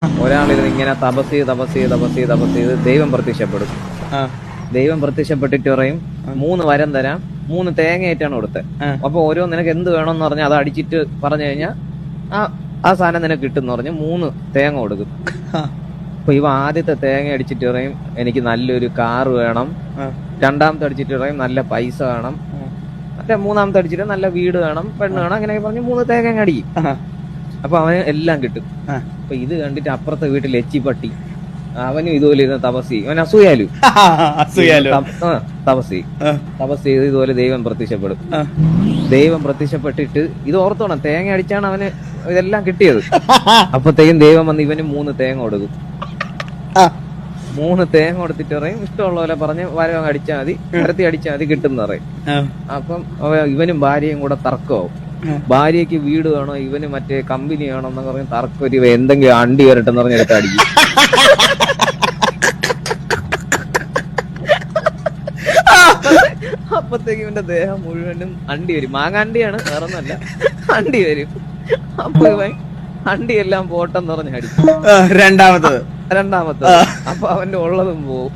ഒരാളിത് ഇങ്ങനെ തപസ് ചെയ്ത് ദൈവം പ്രത്യക്ഷപ്പെടും. ദൈവം പ്രത്യക്ഷപ്പെട്ടിട്ട് പറയും 3 വരം തരാം, 3 തേങ്ങയായിട്ടാണ് കൊടുത്തത്. അപ്പൊ ഓരോ നിനക്ക് എന്ത് വേണമെന്ന് പറഞ്ഞാൽ അത് അടിച്ചിട്ട് പറഞ്ഞു കഴിഞ്ഞാൽ ആ സാധനം നിനക്ക് കിട്ടും പറഞ്ഞു 3 തേങ്ങ കൊടുക്കും. അപ്പൊ ഇവ ആദ്യത്തെ തേങ്ങ അടിച്ചിട്ട് പറയും എനിക്ക് നല്ലൊരു കാറ് വേണം, രണ്ടാമത്തെ അടിച്ചിട്ട് പറയും നല്ല പൈസ വേണം, മറ്റേ മൂന്നാമത്തെ അടിച്ചിട്ട് നല്ല വീട് വേണം, പെണ്ണ് വേണം, അങ്ങനെയൊക്കെ പറഞ്ഞ് 3 തേങ്ങ അടിക്കും. അപ്പൊ അവന് എല്ലാം കിട്ടും. അപ്പൊ ഇത് കണ്ടിട്ട് അപ്പുറത്തെ വീട്ടിൽ എച്ചിപ്പട്ടി അവനും ഇതുപോലെ ഇരുന്ന് തപസ് ചെയ്യും. അവൻ അസൂയാലു തപസ് ചെയ്ത് ഇതുപോലെ ദൈവം പ്രത്യക്ഷപ്പെടും. ദൈവം പ്രത്യക്ഷപ്പെട്ടിട്ട് ഇത് ഓർത്തോണം, തേങ്ങ അടിച്ചാണ് അവന് ഇതെല്ലാം കിട്ടിയത്. അപ്പത്തേക്കും ദൈവം വന്ന് ഇവന് 3 തേങ്ങ കൊടുക്കും. 3 തേങ്ങ കൊടുത്തിട്ട് പറയും ഇഷ്ടമുള്ള പോലെ പറഞ്ഞ് വരം അടിച്ചാൽ മതി, വരത്തി അടിച്ചാൽ മതി, കിട്ടും എന്ന് പറയും. അപ്പം ഇവനും ഭാര്യയും കൂടെ തർക്കമാവും. ഭാര്യയ്ക്ക് വീട് വേണോ, ഇവന് മറ്റേ കമ്പനി വേണോ എന്നൊക്കെ പറഞ്ഞ് തർക്കം. ഒരു എന്തെങ്കിലും അണ്ടി വരട്ടെന്ന് പറഞ്ഞ് എടുത്ത് അടിക്കും. അപ്പത്തേക്ക് ഇവന്റെ ദേഹം മുഴുവനും അണ്ടി വരും. മാങ്ങാണ്ടിയാണ്, വേറൊന്നല്ല, അണ്ടി വരും. അപ്പൊ ഇവൻ അണ്ടി എല്ലാം പോട്ടെന്ന് പറഞ്ഞ് അടിക്കും. രണ്ടാമത്തത് അപ്പൊ അവന്റെ ഉള്ളതും പോവും.